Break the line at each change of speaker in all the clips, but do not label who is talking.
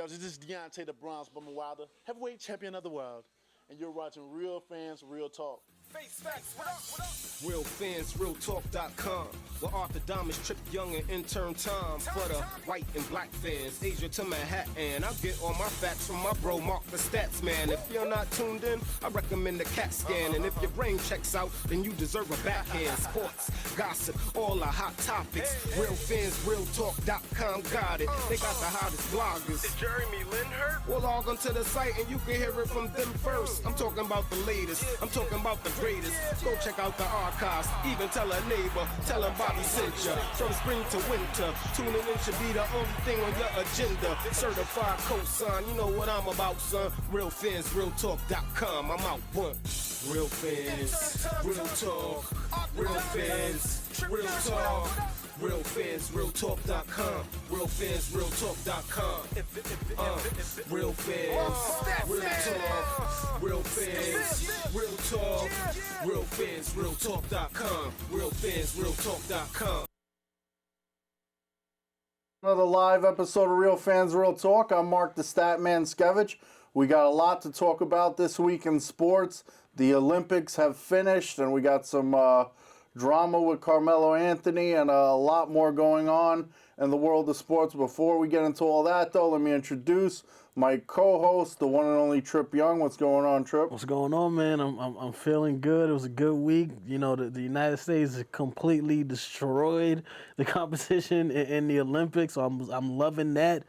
Yo, this is Deontay the Bronze Bummer Wilder, heavyweight champion of the world, and you're watching Real Fans, Real Talk.
Face facts, what up, what up?
Real fans, realtalk.com. Where Arthur Diamonds, Trip Young, and intern Tom. For the white and black fans, Asia to Manhattan. I get all my facts from my bro, Mark the Stats Man. If you're not tuned in, I recommend the CAT scan. And if your brain checks out, then you deserve a backhand. Sports, gossip, all the hot topics. Real fans, realtalk.com got it. They got the hottest bloggers.
Is Jeremy Lin hurt?
Well, log onto the site and you can hear it from them first. I'm talking about the latest. I'm talking about the greatest. Go check out the archives. Even tell a neighbor. Tell him Bobby sent ya. From spring to winter. Tuning in should be the only thing on your agenda. Certified cosign. You know what I'm about, son. Real fans, realtalk.com. I'm out one. Real fans, real talk. Real fans, real talk. Real fans, realtalk.com. Real fans, realtalk.com. Real fans, real talk. Real fans, real talk. Real fans, realtalk.com. Real fans, realtalk.com.
Another live episode of Real Fans, Real Talk. I'm Mark the Statman Skevich. We got a lot to talk about this week in sports. The Olympics have finished, and we got some drama with Carmelo Anthony and a lot more going on in the world of sports. Before we get into all that, though, let me introduce my co-host, the one and only Trip Young. What's going on, Trip?
What's going on, man? I'm feeling good. It was a good week. You know, the United States completely destroyed the competition in the Olympics. So I'm loving that.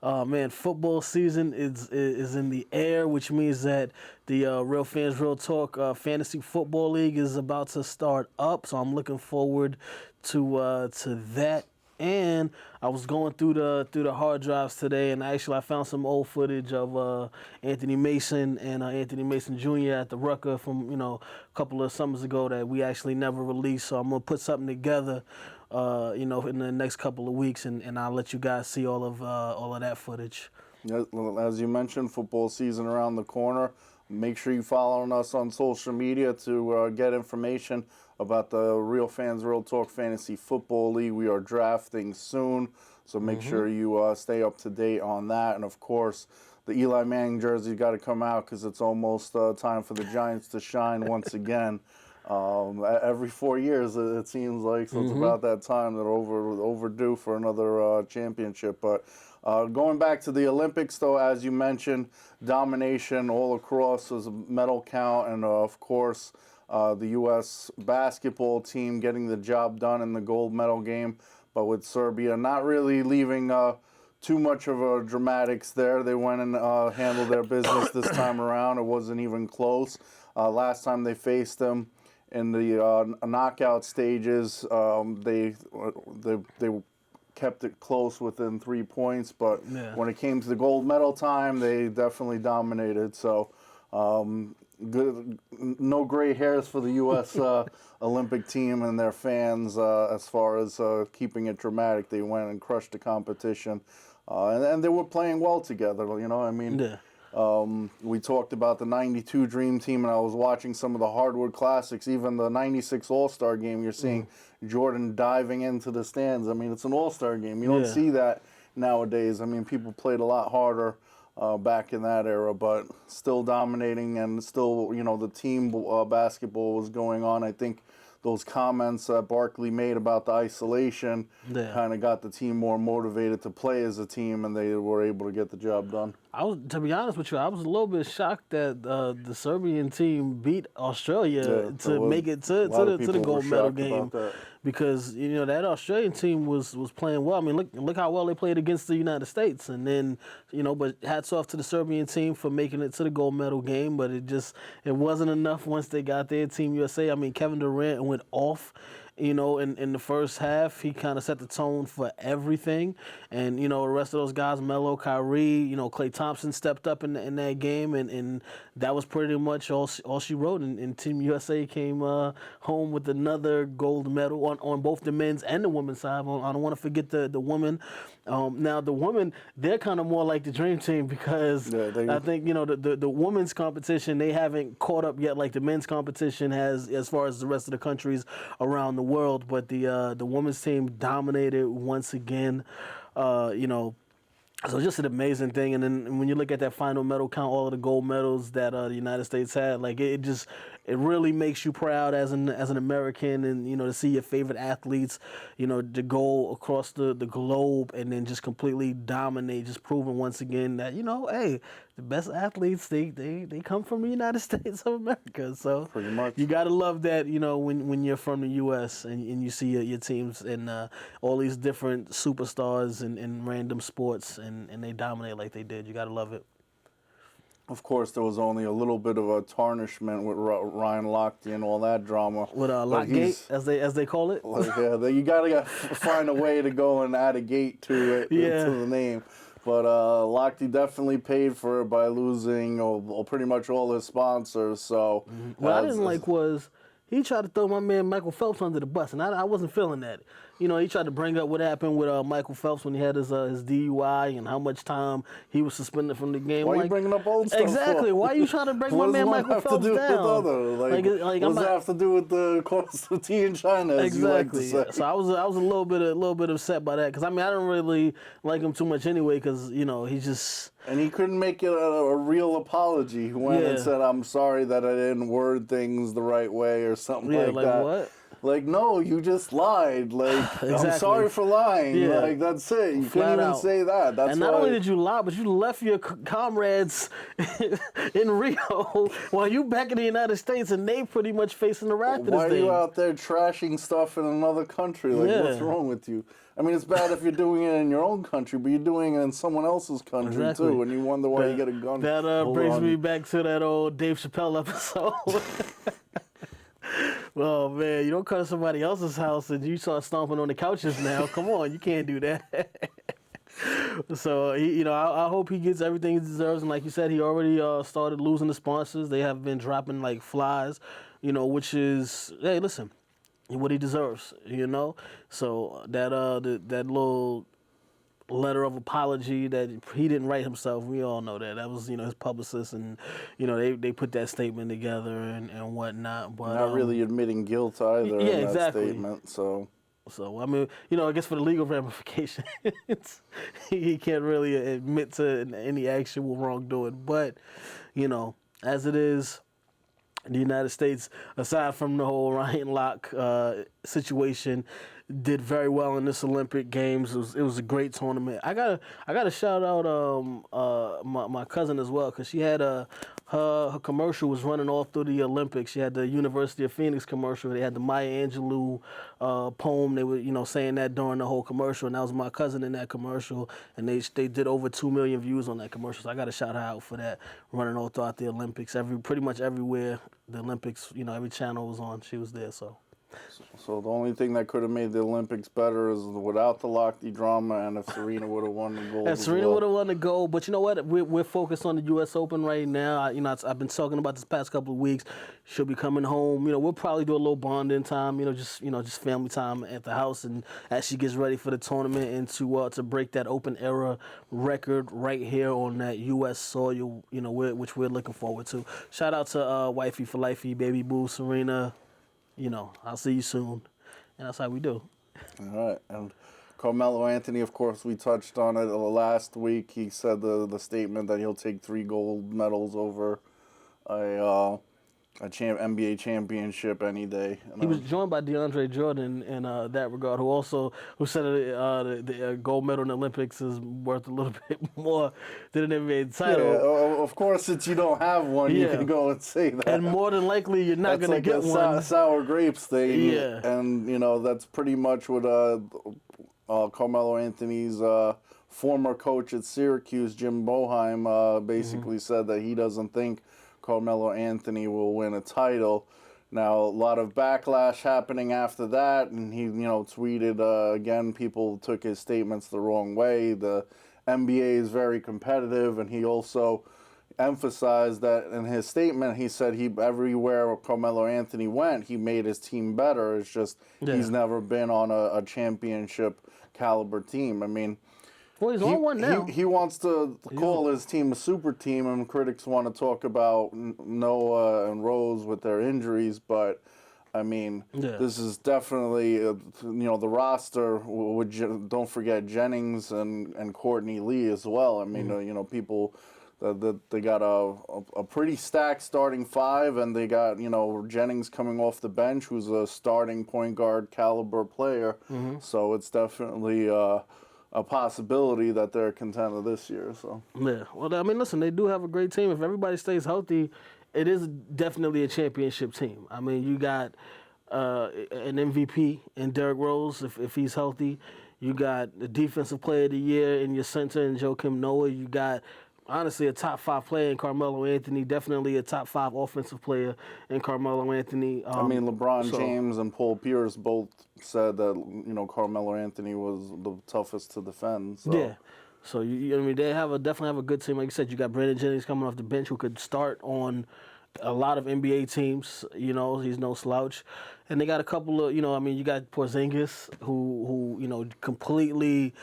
Man, football season is in the air, which means that the Real Fans Real Talk Fantasy Football League is about to start up. So I'm looking forward to that. And I was going through the hard drives today, and I found some old footage of Anthony Mason and Anthony Mason Jr. at the Rucker from a couple of summers ago that we actually never released. So I'm gonna put something together, in the next couple of weeks, and I'll let you guys see all of that footage.
As you mentioned, football season around the corner. Make sure you following us on social media to get information about the Real Fans Real Talk Fantasy Football League. We are drafting soon, so make sure you stay up to date on that. And of course, the Eli Manning jersey got to come out because it's almost time for the Giants to shine once again. Every 4 years, it seems like, so it's about that time. They're overdue for another championship. But going back to the Olympics, though, as you mentioned, domination all across as a medal count, and of course, the U.S. basketball team getting the job done in the gold medal game, but with Serbia not really leaving too much of a dramatics there. They went and handled their business this time around. It wasn't even close. Last time they faced them in the knockout stages, they kept it close within 3 points, but when it came to the gold medal time, they definitely dominated. So good, no gray hairs for the U.S. Olympic team and their fans as far as keeping it dramatic. They went and crushed the competition, and they were playing well together. We talked about the 92 Dream Team, and I was watching some of the hardwood classics, even the 96 All-Star game. You're seeing Jordan diving into the stands. I mean, it's an All-Star game. You don't see that nowadays. I mean, people played a lot harder back in that era, but still dominating, and still, the team basketball was going on. I think those comments that Barkley made about the isolation kind of got the team more motivated to play as a team, and they were able to get the job done.
To be honest with you, I was a little bit shocked that the Serbian team beat Australia to make it to the gold medal game, because that Australian team was playing well. I mean, look how well they played against the United States, and then but hats off to the Serbian team for making it to the gold medal game, but it wasn't enough once they got there. Team USA, I mean, Kevin Durant went off. In the first half, he kind of set the tone for everything. And, the rest of those guys, Melo, Kyrie, Klay Thompson stepped up in that game. And that was pretty much all she wrote. And Team USA came home with another gold medal on both the men's and the women's side. I don't want to forget the women. Now, the women, they're kind of more like the Dream Team, because I think, the women's competition, they haven't caught up yet like the men's competition has as far as the rest of the countries around the world. But the women's team dominated once again. So just an amazing thing, and then when you look at that final medal count, all of the gold medals that the United States had, like it really makes you proud as an American, and to see your favorite athletes, to go across the globe and then just completely dominate, just proving once again that hey, the best athletes they come from the United States of America. So
pretty much
you gotta love that when you're from the U.S. and you see your teams and all these different superstars and random sports and they dominate like they did. You gotta love it.
Of course, there was only a little bit of a tarnishment with Ryan Lochte and all that drama.
With Lockgate, as they call it.
Like, yeah, you gotta find a way to go and add a gate to it, to the name. But Lochte definitely paid for it by losing pretty much all his sponsors. So
what I didn't like was he tried to throw my man Michael Phelps under the bus, and I wasn't feeling that. He tried to bring up what happened with Michael Phelps when he had his DUI and how much time he was suspended from the game.
Why are you bringing up old stuff?
Exactly. Why are you trying to bring my man Michael Phelps down?
What does that have to do with the cost of tea in China?
Exactly.
As you like to say?
So I was a little bit upset by that because I don't really like him too much anyway because he just.
And he couldn't make it a real apology. He went and said, "I'm sorry that I didn't word things the right way" or something like that.
Yeah, like what?
Like, no, you just lied. Like,
Exactly.
I'm sorry for lying.
Yeah.
Like, that's it. You
Flat
couldn't even
out.
say that. That's
and not
why...
only did you lie, but you left your comrades in Rio while you back in the United States and they pretty much facing the wrath of this
Why are
thing.
you out there trashing stuff in another country? Like, what's wrong with you? I mean, it's bad if you're doing it in your own country, but you're doing it in someone else's country, too, and you wonder why you get a gun.
That brings me back to that old Dave Chappelle episode. Oh, man, you don't come to somebody else's house and you start stomping on the couches now. Come on, you can't do that. So, I hope he gets everything he deserves. And like you said, he already started losing the sponsors. They have been dropping like flies, which is, hey, listen, what he deserves, So that little letter of apology that he didn't write himself, we all know that. That was, his publicist, and, they put that statement together and whatnot. But
not really admitting guilt either in that statement, So,
I mean, I guess for the legal ramifications, he can't really admit to any actual wrongdoing. But, as it is, the United States, aside from the whole Ryan Lochte situation, did very well in this Olympic Games. It was a great tournament. I gotta shout out my cousin as well, because she had her commercial was running all through the Olympics. She had the University of Phoenix commercial. They had the Maya Angelou poem. They were saying that during the whole commercial, and that was my cousin in that commercial. And they did over 2 million views on that commercial. So I gotta shout her out for that, running all throughout the Olympics. Pretty much everywhere the Olympics, every channel was on, she was there.
So the only thing that could have made the Olympics better is without the Lochte drama, and if Serena would have won the gold.
And Serena would have won the gold, but you know what? We're focused on the U.S. Open right now. I've been talking about this past couple of weeks. She'll be coming home. We'll probably do a little bonding time. Just family time at the house, and as she gets ready for the tournament and to break that Open era record right here on that U.S. soil. Which we're looking forward to. Shout out to wifey for lifey, baby boo Serena. I'll see you soon. And that's how we do.
All right. And Carmelo Anthony, of course, we touched on it last week. He said the statement that he'll take 3 gold medals over a NBA championship any day. And
he was joined by DeAndre Jordan in that regard, who said the gold medal in the Olympics is worth a little bit more than an NBA title.
Yeah, of course, since you don't have one, you can go and say that.
And more than likely, you're not going to get one.
Sour grapes thing.
Yeah.
And, that's pretty much what Carmelo Anthony's former coach at Syracuse, Jim Boeheim, basically said that he doesn't think Carmelo Anthony will win a title. Now, a lot of backlash happening after that, and he, tweeted, again, people took his statements the wrong way. The NBA is very competitive, and he also emphasized that in his statement, he said everywhere Carmelo Anthony went, he made his team better. It's just he's never been on a championship caliber team. I mean,
well, he's on one now.
He wants to call his team a super team, and critics want to talk about Noah and Rose with their injuries. But, I mean, this is definitely, the roster. Don't forget Jennings and Courtney Lee as well. I mean, people. They got a pretty stacked starting five, and they got Jennings coming off the bench, who's a starting point guard caliber player. So it's definitely a possibility that they're a contender this year. So
yeah, well, I mean, listen, they do have a great team. If everybody stays healthy, it is definitely a championship team. I mean, you got an MVP in Derrick Rose if he's healthy. You got the defensive player of the year in your center in Joakim Noah. You got honestly a top 5 player in Carmelo Anthony, definitely a top 5 offensive player in Carmelo Anthony.
I mean, LeBron James and Paul Pierce both said that Carmelo Anthony was the toughest to defend. So.
Yeah. So I mean, they definitely have a good team. Like you said, you got Brandon Jennings coming off the bench who could start on a lot of NBA teams. He's no slouch, and they got a couple of you got Porzingis who completely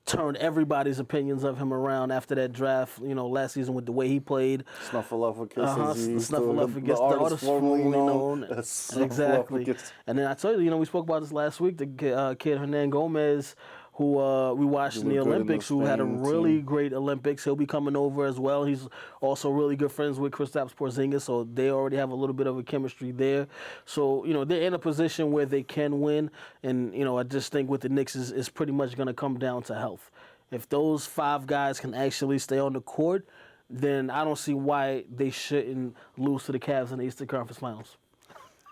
turned everybody's opinions of him around after that draft, last season with the way he played.
Snuffleupagus.
The artist formerly known. Exactly. And then I told you, we spoke about this last week, the kid Hernan Gomez, who we watched in the Olympics, who had a really great Olympics. He'll be coming over as well. He's also really good friends with Kristaps Porzingis, so they already have a little bit of a chemistry there. So, they're in a position where they can win, and, I just think with the Knicks is pretty much going to come down to health. If those 5 guys can actually stay on the court, then I don't see why they shouldn't lose to the Cavs in the Eastern Conference Finals.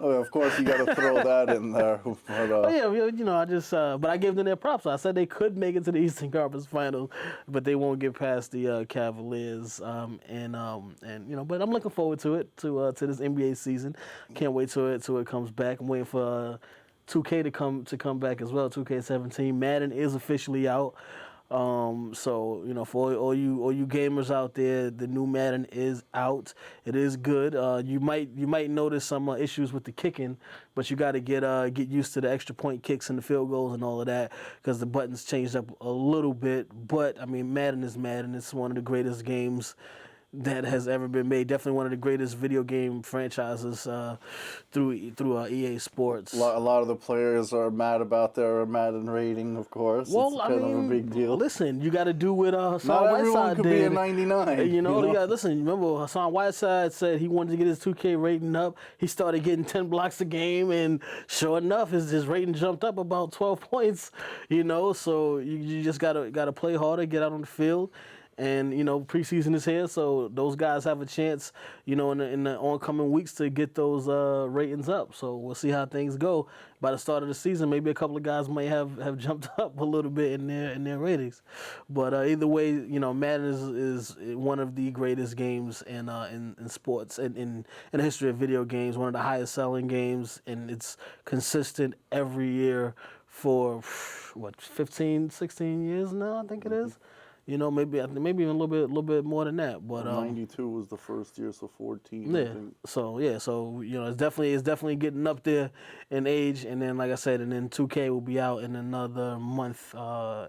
Oh, of course, you got to throw that in there. But,
but I gave them their props. I said they could make it to the Eastern Conference Finals, but they won't get past the Cavaliers. But I'm looking forward to it, to this NBA season. Can't wait till it comes back. I'm waiting for 2K to come back as well. 2K17. Madden is officially out. So for all you gamers out there, the new Madden is out. It is good. You might notice some issues with the kicking, but you got to get used to the extra point kicks and the field goals and all of that because the buttons changed up a little bit. But I mean, Madden is Madden. It's one of the greatest games that has ever been made. Definitely one of the greatest video game franchises through EA Sports.
A lot of the players are mad about their Madden rating, of course.
Well,
it's kind of a big deal.
Listen, you got to do what Hassan
Not
Whiteside
everyone could
did.
be a 99.
You got listen. Remember, Hassan Whiteside said he wanted to get his 2K rating up. He started getting 10 blocks a game, and sure enough, his rating jumped up about 12 points. So you just gotta play harder, get out on the field. And, preseason is here, so those guys have a chance, in the oncoming weeks to get those ratings up. So we'll see how things go. By the start of the season, maybe a couple of guys might have jumped up a little bit in their ratings. But either way, Madden is one of the greatest games in sports and in the history of video games, one of the highest selling games, and it's consistent every year for, 15, 16 years now, I think it is. Maybe even a little bit more than that. But
92 was the first year, so 14.
Yeah.
I think.
So it's definitely getting up there in age. And then, like I said, and then 2K will be out in another month. About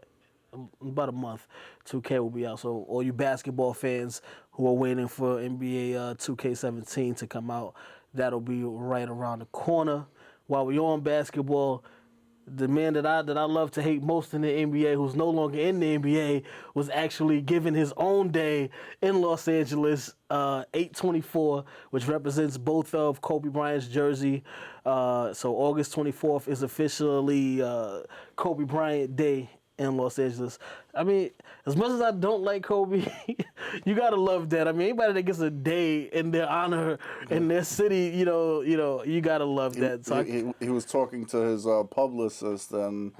a month, 2K will be out. So all you basketball fans who are waiting for NBA 2K17 to come out, that'll be right around the corner. While we're on basketball, the man that I love to hate most in the NBA, who's no longer in the NBA, was actually given his own day in Los Angeles, 8/24, which represents both of Kobe Bryant's jersey. So August 24th is officially Kobe Bryant Day in Los Angeles. I mean, as much as I don't like Kobe, you gotta love that. I mean, anybody that gets a day in their honor in their city, you gotta love that. So
he was talking to his publicist and,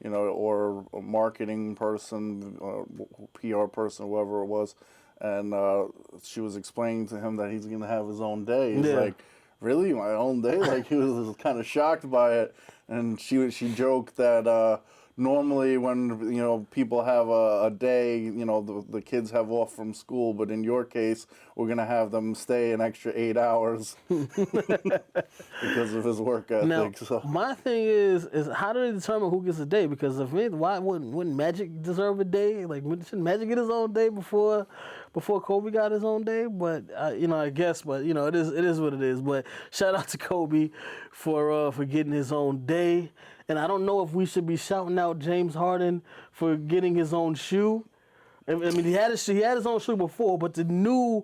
or a marketing person, PR person, whoever it was, and she was explaining to him that he's gonna have his own day. He's like, really, my own day? Like, he was kind of shocked by it, and she joked that. Normally, when people have a day, the kids have off from school, but in your case, we're gonna have them stay an extra 8 hours because of his work ethic.
Now,
so.
My thing is how do they determine who gets a day? Because why wouldn't Magic deserve a day? Like, shouldn't Magic get his own day before before Kobe got his own day, but I guess, but it is what it is. But shout out to Kobe for getting his own day, and I don't know if we should be shouting out James Harden for getting his own shoe. I mean, he had his own shoe before, but the new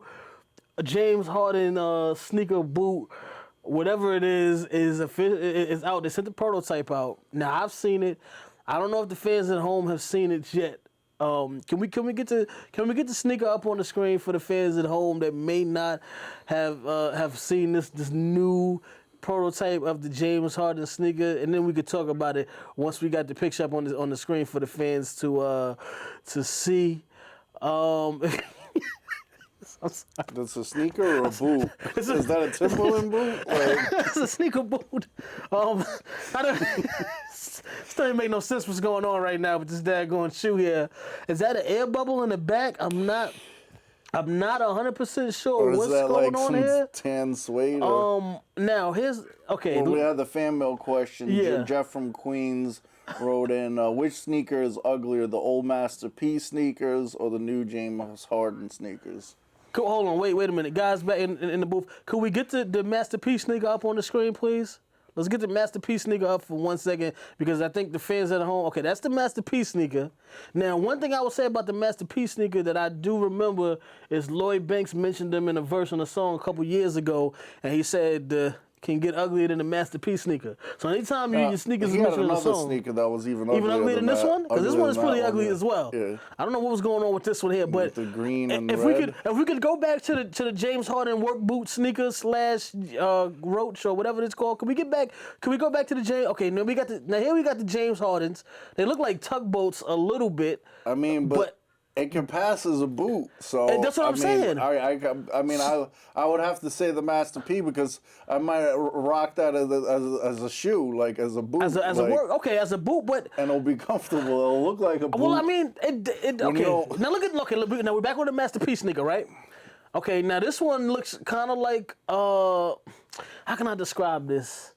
James Harden sneaker boot, whatever it is out. They sent the prototype out. Now I've seen it. I don't know if the fans at home have seen it yet. Can we get the sneaker up on the screen for the fans at home that may not have seen this new prototype of the James Harden sneaker, and then we could talk about it once we got the picture up on the screen for the fans to see.
That's a sneaker or a boot? Is that a Timberland boot?
It's a sneaker boot. Still ain't make no sense what's going on right now with this daggone shoe here. Is that an air bubble in the back? I'm not 100% sure what's going on here.
Or is that like some tan suede?
Now here's okay.
Well, we had the fan mail question.
Yeah.
Jeff from Queens wrote in, which sneaker is uglier, the old Master P sneakers or the new James Harden sneakers?
Cool, hold on, wait a minute. Guys back in the booth, could we get the Master P sneaker up on the screen, please? Let's get the Master P sneaker up for 1 second because I think the fans at home, okay, that's the Master P sneaker. Now, one thing I will say about the Master P sneaker that I do remember is Lloyd Banks mentioned them in a verse on a song a couple years ago, and he said can get uglier than the Master P sneaker. So anytime your sneakers is mentioned in a song,
sneaker that was even uglier
than this one, because this one is pretty ugly as well.
Yeah.
I don't know what was going on with this one here, but
with the green and
if
red.
we could go back to the James Harden work boot sneakers / Roach or whatever it's called. Can we go back to the James? Okay, now here we got the James Hardens. They look like tugboats a little bit.
I mean, but it can pass as a boot, so
that's what I'm saying.
I mean, I would have to say the Master P because I might rock that as a shoe, like as a boot,
as a work. Okay, as a boot, but
and it'll be comfortable. It'll look like a boot.
Well, I mean, okay. Now now we're back with the Master P sneaker, right? Okay, now this one looks kind of like how can I describe this?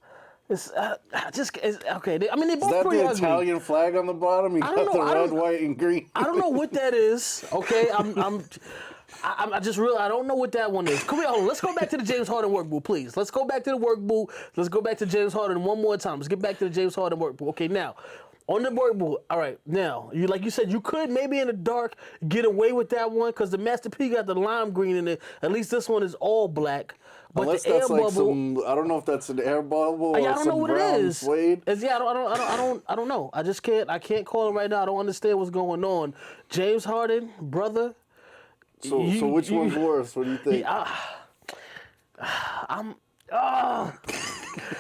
It's okay. I mean, they both pretty ugly.
Is that the Italian flag on the bottom? You got the red, white, and green.
I don't know what that is. Okay, I just really I don't know what that one is. Let's go back to the James Harden work boot, please. Let's go back to the work boot. Let's go back to James Harden one more time. Let's get back to the James Harden work boot. Okay, now on the work boot. All right, now like you said, you could maybe in the dark get away with that one because the Master P got the lime green in it. At least this one is all black. But
unless
the air
that's like
bubble,
I don't know if that's an air bubble or
I don't know what it is.
Suede.
I don't know. I just can't. I can't call him right now. I don't understand what's going on. James Harden, brother.
So which one's worse? What do you think?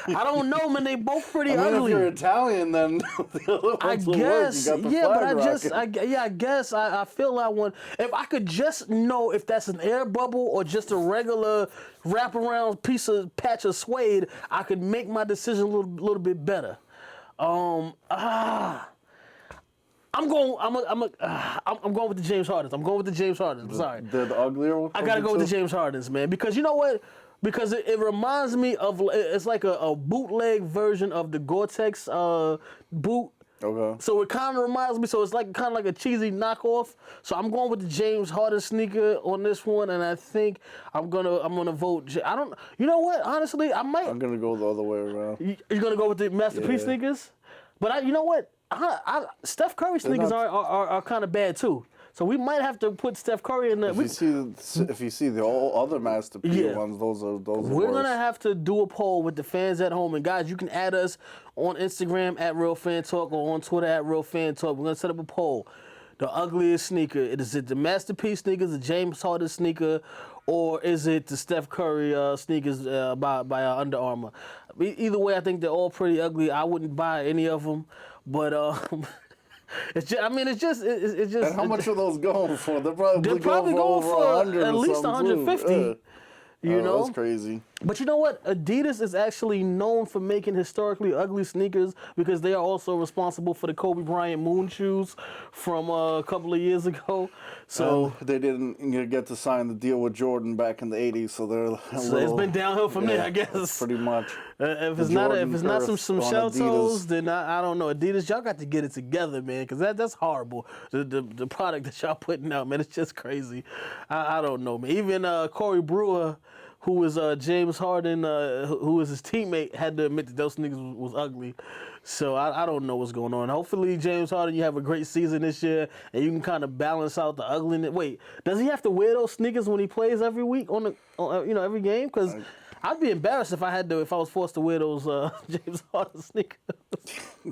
I don't know, man. They both pretty ugly.
If you're Italian, then the other ones will work. You got the flag
I guess I feel that one. If I could just know if that's an air bubble or just a regular wraparound patch of suede, I could make my decision a little bit better. I'm going with the James Hardens. I'm going with the James Hardens. I'm sorry.
The uglier one?
I gotta go with the James Hardens, man, because you know what? Because it reminds me of, it's like a bootleg version of the Gore-Tex boot.
Okay.
So it kind of reminds me, so it's like kind of like a cheesy knockoff. So I'm going with the James Harden sneaker on this one, and I think I'm gonna vote. You know what? Honestly, I might.
I'm gonna go the other way around.
You're gonna go with the Master P sneakers, but you know what? Steph Curry sneakers are kind of bad too. So we might have to put Steph Curry in there.
If you see the all other Master P ones, those are
We're going to have to do a poll with the fans at home. And guys, you can add us on Instagram at Real Fan Talk or on Twitter at Real Fan Talk. We're going to set up a poll. The ugliest sneaker, is it the Master P sneakers, the James Harden sneaker, or is it the Steph Curry sneakers by Under Armour? Either way, I think they're all pretty ugly. I wouldn't buy any of them, but it's just.
And how much are those going for? They're probably going for over 100
at least 150. You know,
that's crazy.
But you know what? Adidas is actually known for making historically ugly sneakers because they are also responsible for the Kobe Bryant moon shoes from a couple of years ago. So
they didn't get to sign the deal with Jordan back in the '80s, so they're
it's been downhill from there, I guess.
Pretty much.
If it's not some shell toes, then I don't know. Adidas, y'all got to get it together, man, because that's horrible. The product that y'all putting out, man, it's just crazy. I don't know, man. Even Corey Brewer, who was James Harden, who was his teammate, had to admit that those sneakers was ugly. So I don't know what's going on. Hopefully, James Harden, you have a great season this year, and you can kind of balance out the ugliness. Wait, does he have to wear those sneakers when he plays every week on every game? Because I'd be embarrassed if I was forced to wear those James Harden sneakers.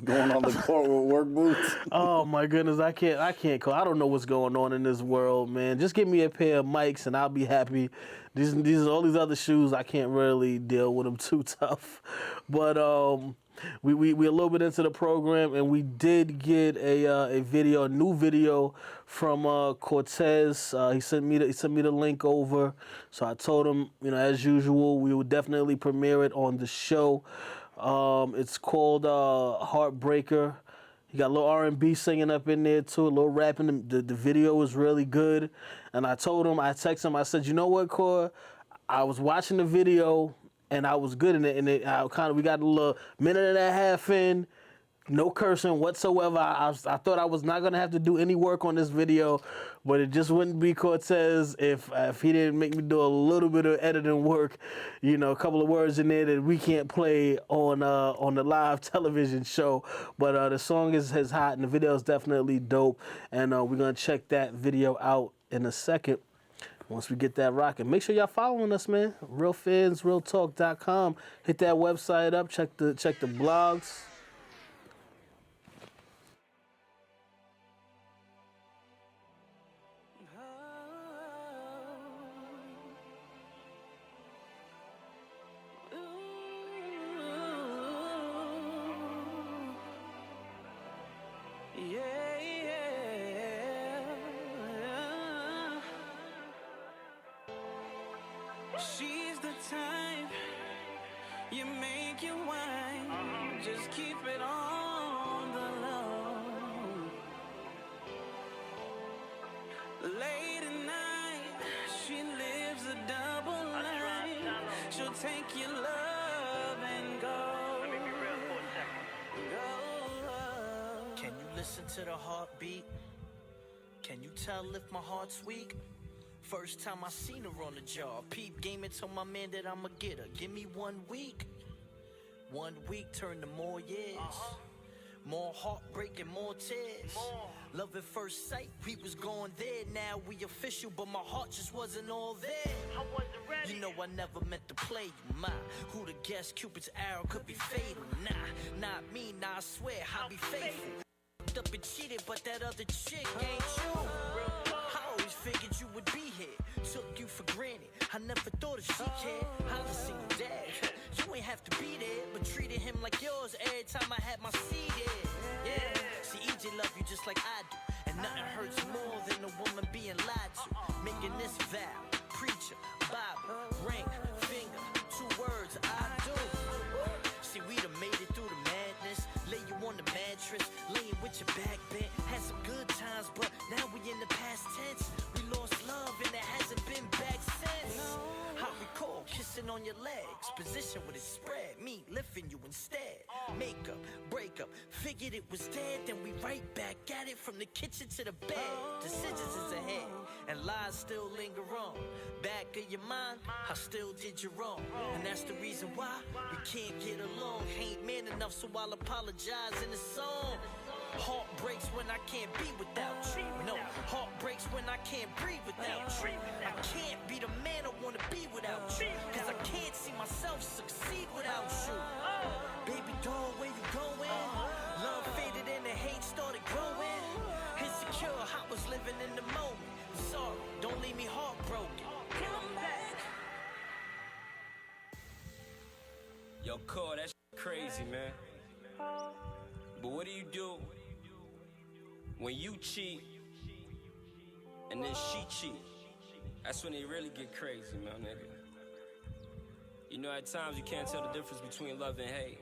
Going on the court with work boots.
Oh my goodness, I can't. I don't know what's going on in this world, man. Just give me a pair of Mikes and I'll be happy. These all these other shoes, I can't really deal with them too tough. But we a little bit into the program, and we did get a new video from Cortez. He sent me the link over, so I told him, as usual, we would definitely premiere it on the show. It's called Heartbreaker. He got a little R&B singing up in there too, a little rapping. The video was really good, and I texted him, I said, you know what, Cor? I was watching the video and I was good in it, and we got a little minute and a half in, no cursing whatsoever. I thought I was not gonna have to do any work on this video, but it just wouldn't be Cortez if he didn't make me do a little bit of editing work, a couple of words in there that we can't play on the live television show. But the song is hot and the video is definitely dope, and we're gonna check that video out in a second. Once we get that rocking, make sure y'all following us, man. RealFansRealTalk.com. Hit that website up. Check the blogs.
She's the type you make your wine, just keep it on the low. Late at night, she lives a double life. She'll take your love and go.
Let me be real for a second.
Go.
Can you listen to the heartbeat? Can you tell if my heart's weak? First time I seen her on the job, Peep game it, told my man that I'ma get her. Give me 1 week. 1 week turned to more years. More heartbreak and more tears. Love at first sight, we was going there. Now we official, but my heart just wasn't all there.
I wasn't ready.
You know I never meant to play you, my. Who the guess Cupid's arrow could be fatal? Nah, not me, nah, I swear I'll be faithful. Up and cheated, but that other chick ain't you. I always figured you would be here. Took you for granted. I never thought that she cared. I was a single dad. You ain't have to be there, but treated him like yours every time I had my seed there. Yeah, see, EJ love you just like I do, and nothing hurts more than a woman being lied to. Making this vow, preacher, Bible, ring, finger, 2 words, I do. See, we done made it through the madness. Lay you on the mattress, laying with your back bent. Had some good times, but now we in the past tense. We lost love and it hasn't been back since. I recall kissing on your legs, position with it spread, me lifting you instead. Makeup, breakup, figured it was dead, then we right back at it from the kitchen to the bed. Decisions is ahead, and lies still linger on. Back of your mind, I still did you wrong, and that's the reason why we can't get along. Ain't man enough, so I'll apologize in the song. Heart breaks when I can't be without you. No, heart breaks when I can't breathe without you. I can't be the man I wanna be without you, cause I can't see myself succeed without you. Baby doll, where you going? Love faded and the hate started growing. Insecure, I was living in the moment. Sorry, don't leave me heartbroken. Come back.
Yo, Cole, that's crazy, man. But what do when you cheat and then she cheat? That's when they really get crazy, man, nigga. You know, at times you can't tell the difference between love and hate.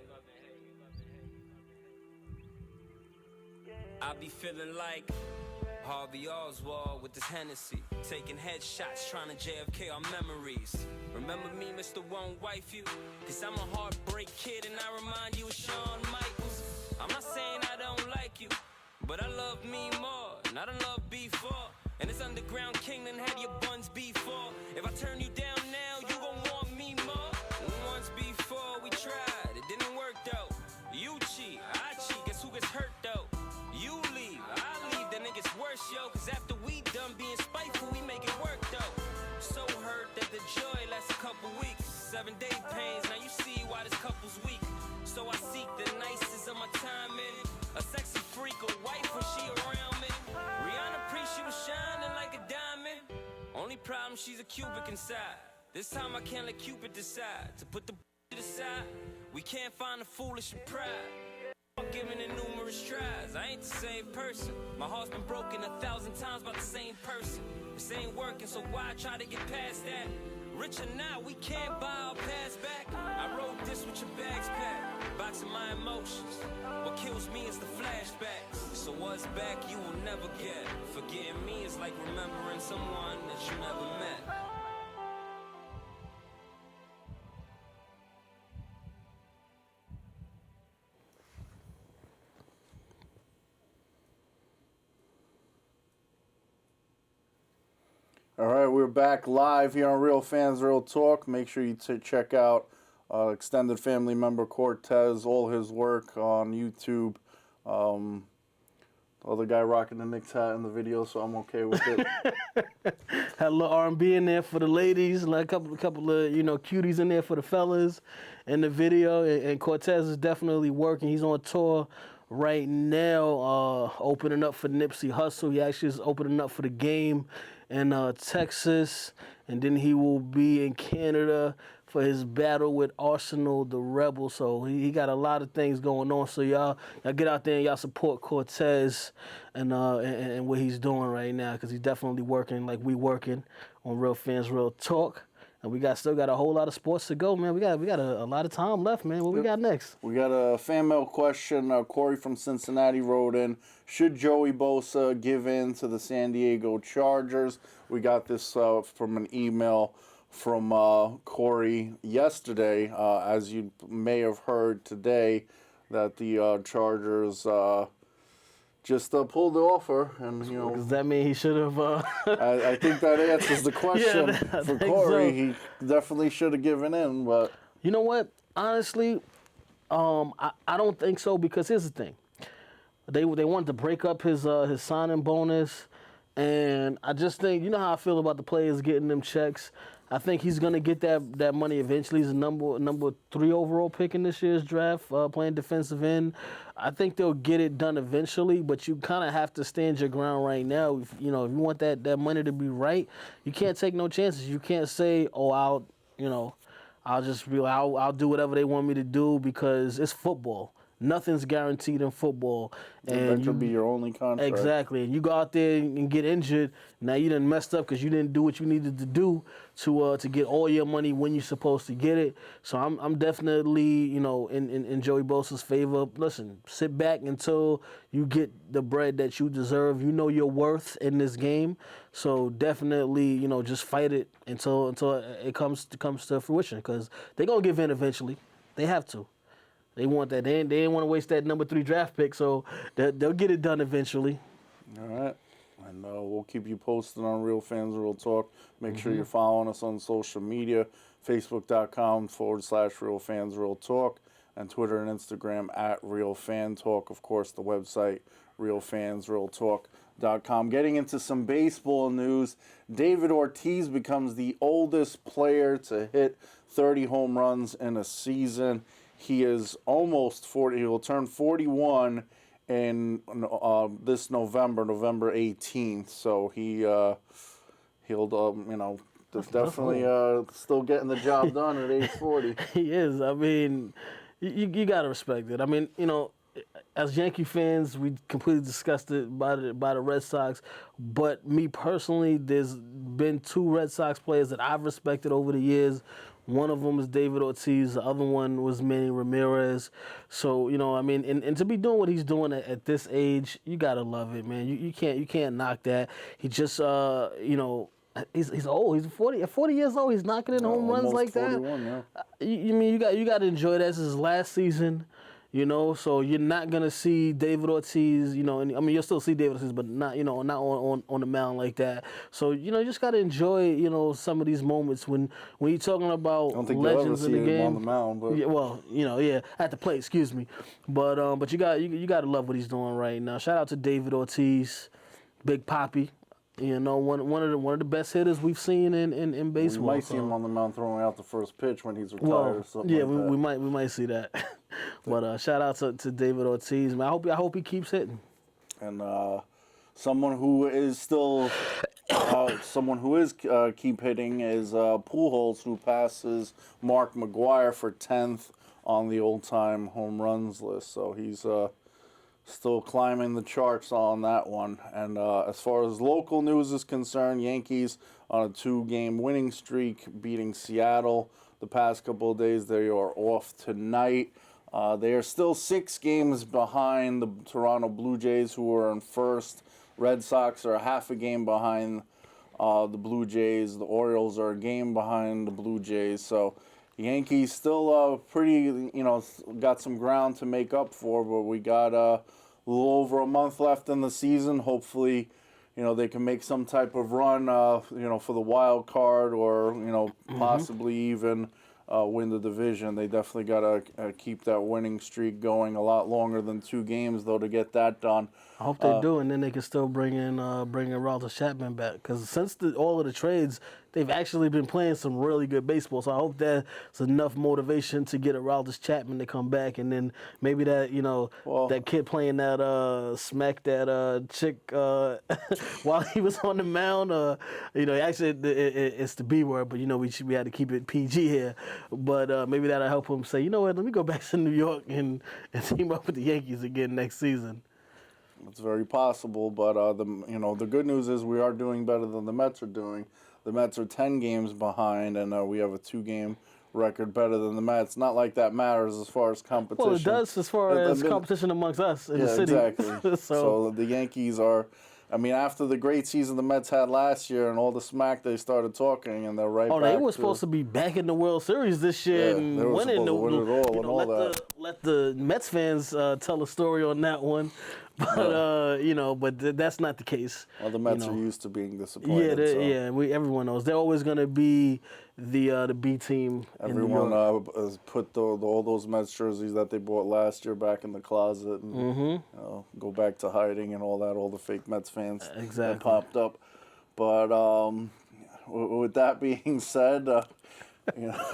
I be feeling like Harvey Oswald with this Hennessy, taking headshots, trying to JFK our memories. Remember me, Mr. Won't Wife You? Cause I'm a heartbreak kid and I remind you of Shawn Michaels. I'm not saying I don't like you, but I love me more, and I done love before. And this underground king done had your buns before. If I turn you down now, you gon' want me more. Once before we tried, it didn't work though. You cheat, I cheat, guess who gets hurt though? You leave, I leave, then it gets worse, yo. Cause after we done being spiteful, we make it work though. So hurt that the joy lasts a couple weeks. 7-day pains, now you see why this couple's weak. So I seek the nicest of my time in a sexy freak, a wife when she around me. Rihanna Pre, she was shining like a diamond. Only problem, she's a cubic inside. This time I can't let Cupid decide to put the aside. We can't find the foolish and pride. Giving it numerous tries, I ain't the same person. My heart's been broken 1,000 times by the same person. This ain't working, so why try to get past that? Rich or not, we can't buy our past back. I wrote this with your bags packed, boxing my emotions. What kills me is the flashbacks. So what's back you will never get. Forgetting me is like remembering someone that you never met.
All right, we're back live here on Real Fans Real Talk. Make sure you check out extended family member Cortez, all his work on YouTube. The other guy rocking the Knicks hat in the video, so I'm okay with it.
Had a little R&B in there for the ladies, like a couple of cuties in there for the fellas in the video. And Cortez is definitely working. He's on tour right now, opening up for Nipsey Hussle. He actually is opening up for the Game in Texas, and then he will be in Canada for his battle with Arsenal the Rebel. So he got a lot of things going on. So y'all get out there and y'all support Cortez and what he's doing right now, because he's definitely working like we working on Real Fans Real Talk. And we still got a whole lot of sports to go, man. We got a lot of time left, man. What we got next?
We got a fan mail question. Corey from Cincinnati wrote in, should Joey Bosa give in to the San Diego Chargers? We got this from an email from Corey yesterday. As you may have heard today, that the Chargers just pulled the offer, and
Does that mean he should have?
I think that answers the question for Corey. So. He definitely should have given in, but
you know what? Honestly, I don't think so, because here's the thing: they wanted to break up his signing bonus, and I just think, you know how I feel about the players getting them checks. I think he's gonna get that money eventually. He's a number 3 overall pick in this year's draft, playing defensive end. I think they'll get it done eventually, but you kind of have to stand your ground right now. If you want that money to be right, you can't take no chances. You can't say, oh, I'll do whatever they want me to do, because it's football. Nothing's guaranteed in football.
And that could be your only contract.
Exactly. And you go out there and get injured. Now you done messed up because you didn't do what you needed to do to get all your money when you're supposed to get it. So I'm definitely, in Joey Bosa's favor. Listen, sit back until you get the bread that you deserve. You know your worth in this game. So definitely, just fight it until it comes to fruition, because they're going to give in eventually. They have to. They want that. They didn't want to waste that number 3 draft pick, so they'll get it done eventually.
All right. And we'll keep you posted on Real Fans Real Talk. Make sure you're following us on social media, Facebook.com/Real Fans Real Talk, and Twitter and Instagram @Real Fan Talk. Of course, the website, RealFansRealTalk.com. Getting into some baseball news, David Ortiz becomes the oldest player to hit 30 home runs in a season. He is almost 40. He will turn 41 in this November 18th. So he'll definitely still getting the job done at age 40.
He is. I mean, you gotta respect it. I mean, as Yankee fans, we completely disgusted by the Red Sox. But me personally, there's been 2 Red Sox players that I've respected over the years. One of them is David Ortiz. The other one was Manny Ramirez. So, I mean, and to be doing what he's doing at this age, you got to love it, man. You can't knock that. He just, he's old. He's 40. At 40 years old, he's knocking in home runs like
41,
that.
Yeah.
You got to enjoy that. This is his last season. So you're not gonna see David Ortiz, and I mean you'll still see David Ortiz, but not, not on the mound like that. So you just gotta enjoy, some of these moments when you're talking about
I don't think
legends in the
you'll ever see
game.
him on the mound, but
Yeah, well, at the plate, excuse me. But you gotta love what he's doing right now. Shout out to David Ortiz, Big Papi. One of the best hitters we've seen in baseball.
We might see him on the mound throwing out the first pitch when he's retired or something.
Yeah,
like that.
we might see that. But shout out to David Ortiz, man. I hope he keeps hitting.
And someone who is still keep hitting is Pujols, who passes Mark McGwire for 10th on the all-time home runs list. So he's still climbing the charts on that one. And as far as local news is concerned, Yankees on a 2-game winning streak, beating Seattle the past couple of days. They are off tonight. They are still 6 games behind the Toronto Blue Jays, who are in first. Red Sox are half a game behind the Blue Jays. The Orioles are a game behind the Blue Jays. So the Yankees still pretty, got some ground to make up for, but we got a little over a month left in the season. Hopefully, they can make some type of run, for the wild card or, possibly even win the division. They definitely got to keep that winning streak going a lot longer than 2 games, though, to get that done.
I hope they do, and then they can still bring in Aroldis Chapman back. Because since all of the trades, they've actually been playing some really good baseball. So I hope that's enough motivation to get Aroldis Chapman to come back, and then maybe that that kid playing that smack that chick while he was on the mound. Actually it's the B word, but we had to keep it PG here. But maybe that'll help him say, let me go back to New York and team up with the Yankees again next season.
It's very possible, but the good news is we are doing better than the Mets are doing. The Mets are 10 games behind, and we have a 2-game record better than the Mets. Not like that matters as far as competition.
Well, it does as far as competition amongst us in the city.
Exactly. So the Yankees are, after the great season the Mets had last year and all the smack, they started talking, and they're right back.
They were supposed to be back in the World Series this year and winning it all. Let the Mets fans tell a story on that one. But but that's not the case.
Well, the Mets are used to being disappointed.
Everyone knows they're always going to be the B team.
Everyone has put all those Mets jerseys that they bought last year back in the closet and go back to hiding and all that. All the fake Mets fans that popped up. But with that being said,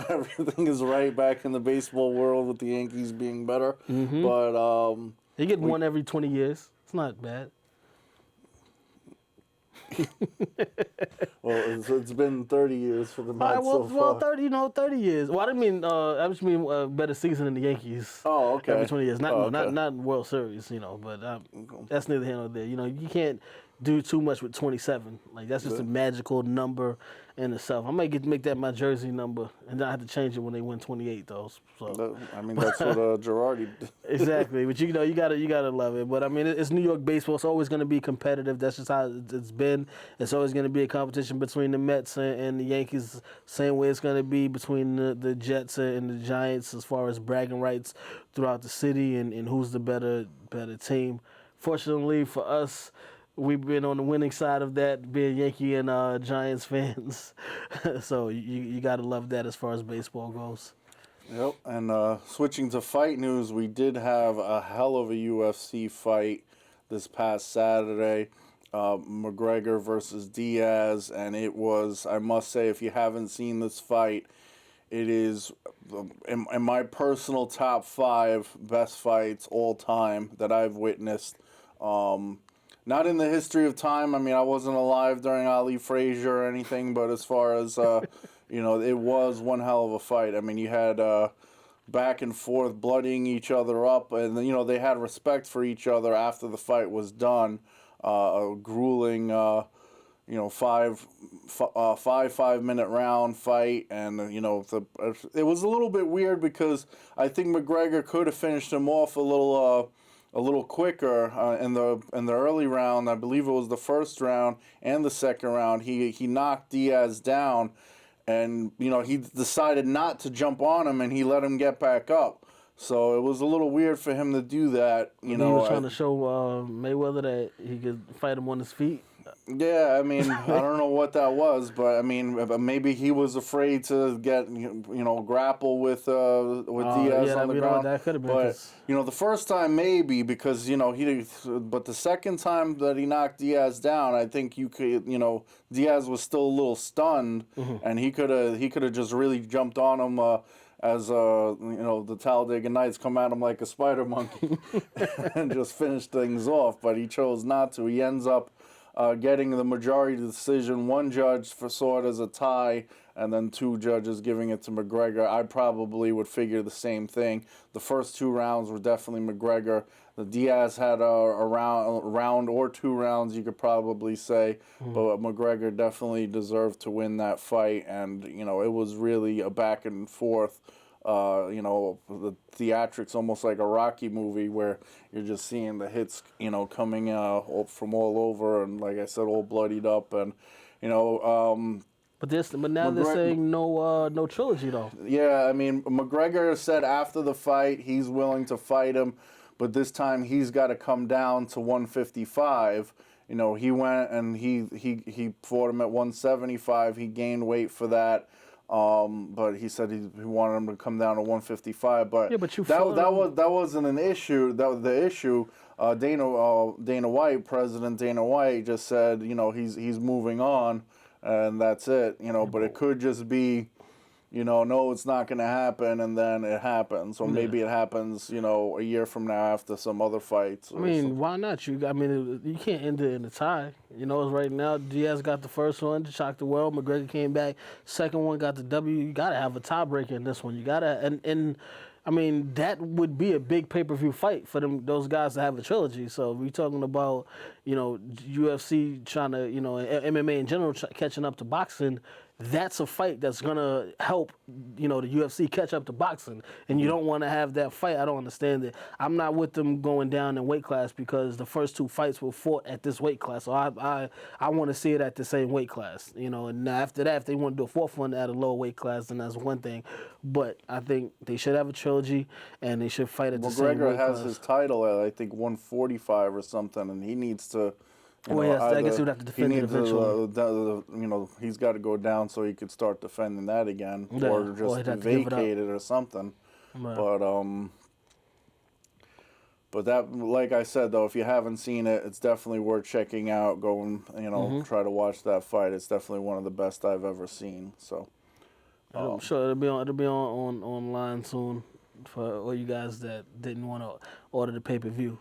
everything is right back in the baseball world with the Yankees being better.
Mm-hmm.
But
they get one every 20 years. It's not bad.
Well, it's been 30 years for the Mets so far.
30 years. Well, I just mean better season than the Yankees.
Oh, okay.
Every 20 years. Not World Series, but that's neither here nor there. You can't do too much with 27. Like, that's just a magical number in itself. I might make that my jersey number, and then I have to change it when they win 28, though. So
that's what Girardi did.
Exactly, but you gotta love it. But it's New York baseball. It's always going to be competitive. That's just how it's been. It's always going to be a competition between the Mets and the Yankees. Same way it's going to be between the Jets and the Giants as far as bragging rights throughout the city and who's the better team. Fortunately for us, we've been on the winning side of that, being Yankee and Giants fans. So you got to love that as far as baseball goes.
Yep, and switching to fight news, we did have a hell of a UFC fight this past Saturday, McGregor versus Diaz, and it was, I must say, if you haven't seen this fight, it is in my personal top 5 best fights all time that I've witnessed. Not in the history of time. I wasn't alive during Ali Frazier or anything, but as far as, it was one hell of a fight. You had back and forth, bloodying each other up, and, they had respect for each other after the fight was done. A grueling, 5-minute round fight, and it was a little bit weird because I think McGregor could have finished him off a little quicker in the early round. I believe it was the first round and the second round. He knocked Diaz down, and he decided not to jump on him, and he let him get back up. So it was a little weird for him to do that.
He was trying to show Mayweather that he could fight him on his feet.
Yeah, I mean, I don't know what that was, but I mean, maybe he was afraid to get grapple with Diaz on the ground.
That could have been.
But the first time maybe because but the second time that he knocked Diaz down, I think Diaz was still a little stunned, and he could have just really jumped on him. As the Talladega Nights come at him like a spider monkey and just finish things off, but he chose not to. He ends up getting the majority decision. One judge saw it as a tie, and then 2 judges giving it to McGregor. I probably would figure the same thing. The first 2 rounds were definitely McGregor. The Diaz had a round or 2 rounds, you could probably say, but McGregor definitely deserved to win that fight, and it was really a back and forth. The theatrics, almost like a Rocky movie, where you're just seeing the hits, coming from all over, and like I said, all bloodied up, and But now they're saying no trilogy though. Yeah, I mean, McGregor said after the fight he's willing to fight him, but this time he's got to come down to 155. He went and he fought him at 175. He gained weight for that. But he said he wanted him to come down to 155. But yeah, but that wasn't an issue. That was the issue. Dana White, President Dana White, just said he's moving on, and that's it. But it could just be, no, it's not going to happen, and then it happens. Or maybe it happens, a year from now after some other fights.
I mean, why not? You can't end it in a tie. Right now, Diaz got the first one, shocked the world. McGregor came back. Second one got the W. You got to have a tiebreaker in this one. You got to, and I mean, that would be a big pay-per-view fight for those guys to have a trilogy. So we're talking about, UFC trying to, MMA in general catching up to boxing. That's a fight that's going to help, the UFC catch up to boxing. And you don't want to have that fight. I don't understand it. I'm not with them going down in weight class because the first 2 fights were fought at this weight class. So I want to see it at the same weight class. And after that, if they want to do a 4th one at a lower weight class, then that's one thing. But I think they should have a trilogy, and they should fight at the same weight class.
McGregor has his title at, I think, 145 or something, and he needs to...
I guess he would have to defend it eventually.
He's got to go down so he could start defending that again, or just vacate it or something. Right. But that, like I said, though, if you haven't seen it, it's definitely worth checking out. Go and try to watch that fight. It's definitely one of the best I've ever seen. So
I'm sure it'll be on online soon for all you guys that didn't want to order the pay-per-view.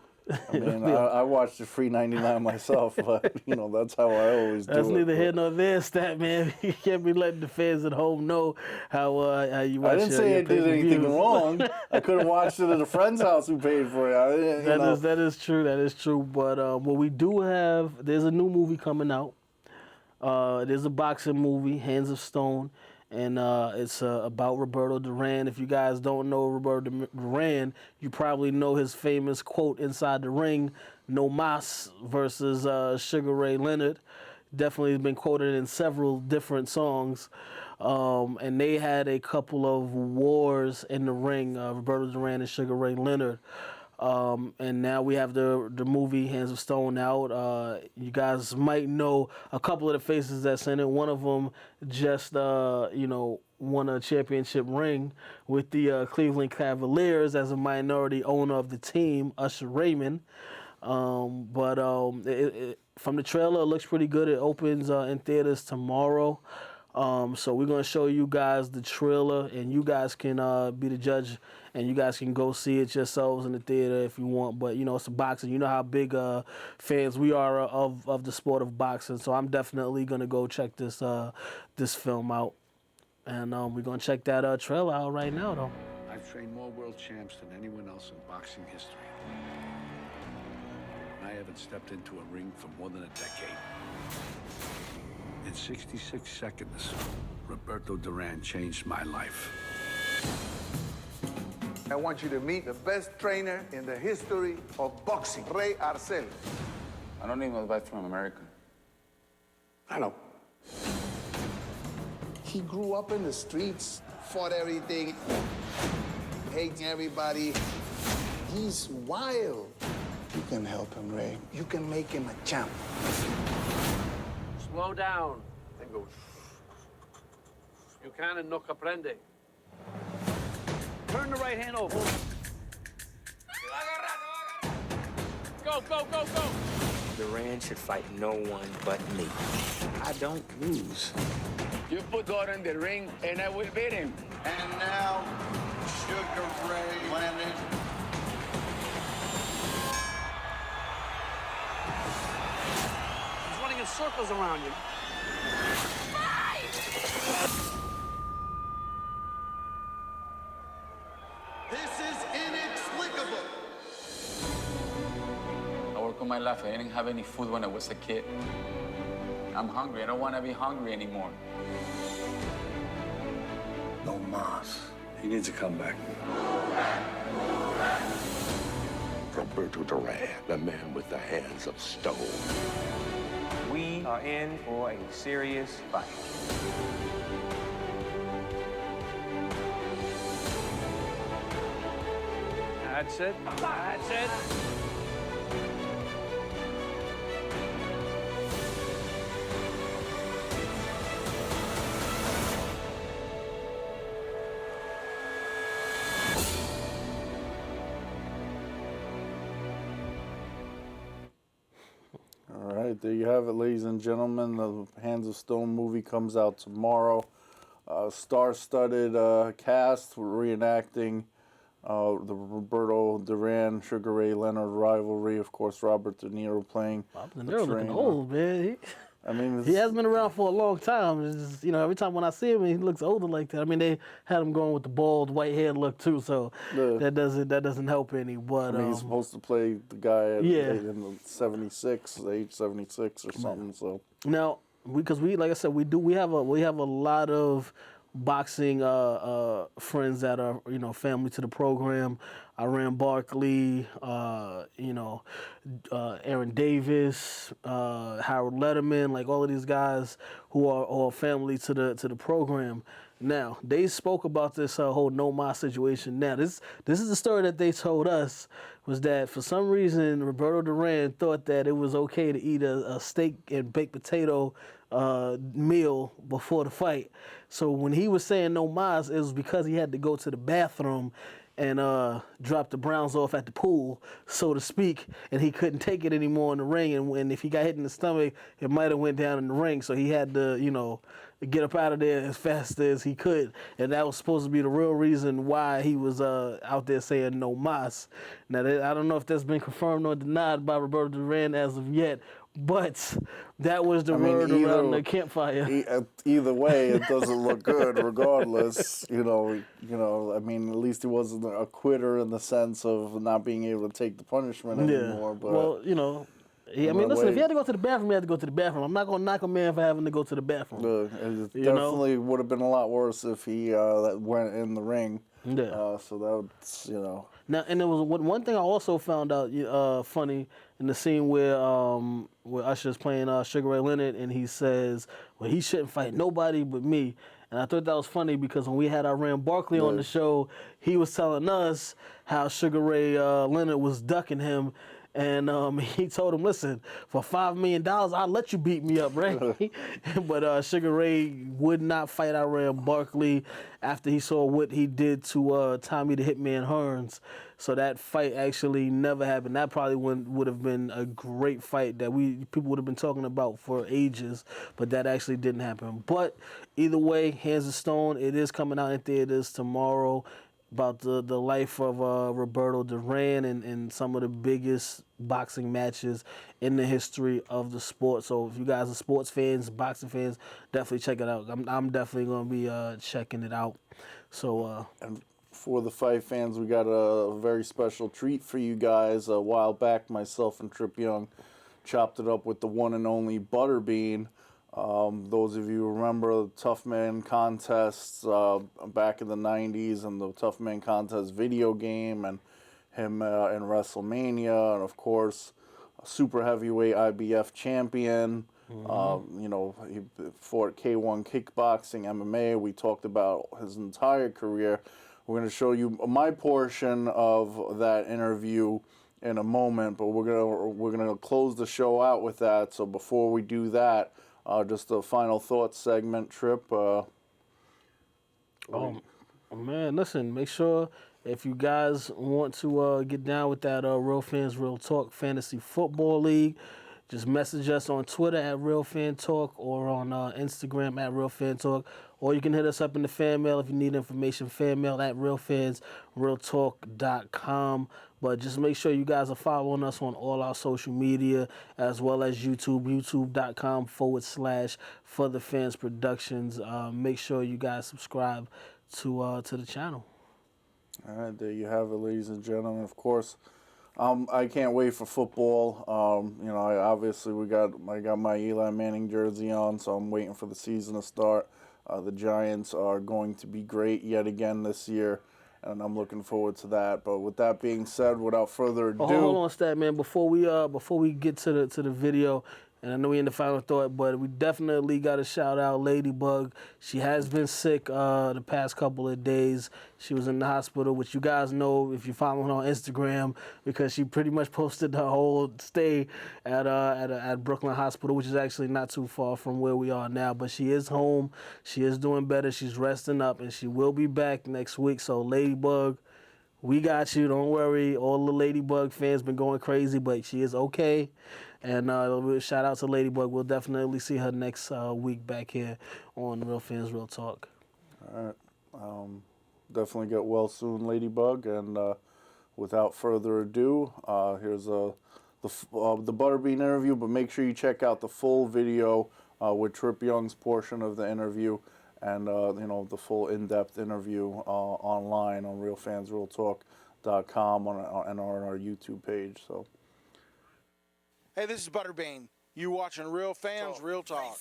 I mean, I watched it free 99 myself, but that's how I always do it.
That's neither here nor there, Stat Man. You can't be letting the fans at home know how you watch.
I didn't say I did anything wrong. I could have watched it at a friend's house who paid for it.
That is true. That is true. But what we do have, there's a new movie coming out. There's a boxing movie, Hands of Stone. And it's about Roberto Duran. If you guys don't know Roberto Duran, you probably know his famous quote inside the ring, "No mas" versus Sugar Ray Leonard. Definitely been quoted in several different songs. And they had a couple of wars in the ring, Roberto Duran and Sugar Ray Leonard. And now we have the movie Hands of Stone out. You guys might know a couple of the faces that's in it. One of them just, won a championship ring with the Cleveland Cavaliers as a minority owner of the team, Usher Raymond. From the trailer, it looks pretty good. It opens in theaters tomorrow. So we're going to show you guys the trailer, and you guys can be the judge, and you guys can go see it yourselves in the theater if you want. But, it's a boxing. You know how big fans we are of the sport of boxing. So I'm definitely going to go check this film out. And we're going to check that trailer out right now, though.
I've trained more world champs than anyone else in boxing history. I haven't stepped into a ring for more than a decade. In 66 seconds, Roberto Duran changed my life.
I want you to meet the best trainer in the history of boxing, Ray Arcel.
I don't need no advice from America.
I know. He grew up in the streets, fought everything, hates everybody. He's wild. You can help him, Ray. You can make him a champ.
Slow down and go. You can no comprende. Turn the right hand over. Go, go, go, go.
Duran should fight no one but me. I don't lose.
You put God in the ring, and I will beat him.
And now, Sugar Ray Leonard.
He's running in circles around you.
This is inexplicable.
I work on my life. I didn't have any food when I was a kid. I'm hungry. I don't want to be hungry anymore.
No mas. He needs a comeback.
Roberto Duran, the man with the hands of stone.
We are in for a serious fight.
That's it. That's it.
All right, there you have it, ladies and gentlemen. The Hands of Stone movie comes out tomorrow. Star-studded cast reenacting the Roberto Duran, Sugar Ray Leonard rivalry. Of course, Robert De Niro playing.
Robert De Niro looking old, man.
I mean,
he has been around for a long time. It's just, you know, every time when I see him, he looks older like that. I mean, they had him going with the bald, white hair look too, so that doesn't help any. But
I mean, he's supposed to play the guy at in the 76, age 76 or something. So
now, because we like I said, we have a lot of boxing friends that are, you know, family to the program. Iran Barkley, Aaron Davis, Harold Letterman, like all of these guys who are all family to the program. Now, they spoke about this whole no mas situation. Now, this is the story that they told us, was that for some reason Roberto Duran thought that it was okay to eat a steak and baked potato meal before the fight. So when he was saying no mas, it was because he had to go to the bathroom and drop the Browns off at the pool, so to speak, and he couldn't take it anymore in the ring. And if he got hit in the stomach, it might have went down in the ring. So he had to, you know, get up out of there as fast as he could. And that was supposed to be the real reason why he was out there saying no mas. Now, I don't know if that's been confirmed or denied by Roberto Duran as of yet, but that was the word around the campfire.
Either way, it doesn't look good. Regardless, you know. I mean, at least he wasn't a quitter in the sense of not being able to take the punishment anymore. But
well, you know. Yeah, I mean, listen, if he had to go to the bathroom, he had to go to the bathroom. I'm not going to knock a man for having to go to the bathroom.
It definitely would have been a lot worse if he went in the ring.
Yeah.
So that's, you know.
Now, and there was one thing I also found out funny in the scene where Usher's playing Sugar Ray Leonard, and he says, well, he shouldn't fight nobody but me. And I thought that was funny because when we had Iran Barkley on the show, he was telling us how Sugar Ray Leonard was ducking him. And he told him, listen, for $5 million, I'll let you beat me up, right? But Sugar Ray would not fight Iran Barkley after he saw what he did to Tommy the Hitman Hearns. So that fight actually never happened. That probably would have been a great fight that people would have been talking about for ages, but that actually didn't happen. But either way, Hands of Stone, it is coming out in theaters tomorrow, about the life of Roberto Duran and some of the biggest boxing matches in the history of the sport. So if you guys are sports fans, boxing fans, definitely check it out. I'm definitely going to be checking it out. So
and for the fight fans, we got a very special treat for you guys. A while back, myself and Trip Young chopped it up with the one and only Butterbean. Those of you who remember the Tough Man contests back in the 90s and the Tough Man contest video game and him in WrestleMania, and of course, a super heavyweight IBF champion. You know, he fought K1 kickboxing, MMA. We talked about his entire career. We're going to show you my portion of that interview in a moment, but we're gonna close the show out with that. So before we do that, just a final thoughts segment. Trip. Oh
man, listen. Make sure if you guys want to get down with that Real Fans Real Talk Fantasy Football League, just message us on Twitter at Real Fan Talk or on Instagram at Real Fan Talk. Or you can hit us up in the fan mail if you need information. Fan mail at realfansrealtalk.com. But just make sure you guys are following us on all our social media as well as YouTube, youtube.com/For the Fans Productions. Make sure you guys subscribe to the channel.
All right, there you have it, ladies and gentlemen. Of course, I can't wait for football. You know, I got my Eli Manning jersey on, so I'm waiting for the season to start. The Giants are going to be great yet again this year, and I'm looking forward to that. But with that being said, without further ado,
hold on, Stat Man. Before we get to the video, and I know we in the final thought, but we definitely got to shout out Ladybug. She has been sick the past couple of days. She was in the hospital, which you guys know if you're following her on Instagram, because she pretty much posted her whole stay at Brooklyn Hospital, which is actually not too far from where we are now. But she is home. She is doing better. She's resting up, and she will be back next week. So Ladybug, we got you. Don't worry. All the Ladybug fans been going crazy, but she is okay. And shout out to Ladybug. We'll definitely see her next week back here on Real Fans Real Talk.
All right. Definitely get well soon, Ladybug. And without further ado, here's the Butterbean interview. But make sure you check out the full video with Trip Young's portion of the interview, and you know, the full in-depth interview online on realfansrealtalk.com and on our YouTube page. So.
Hey, this is Butterbean. You watching Real Fans Real Talk.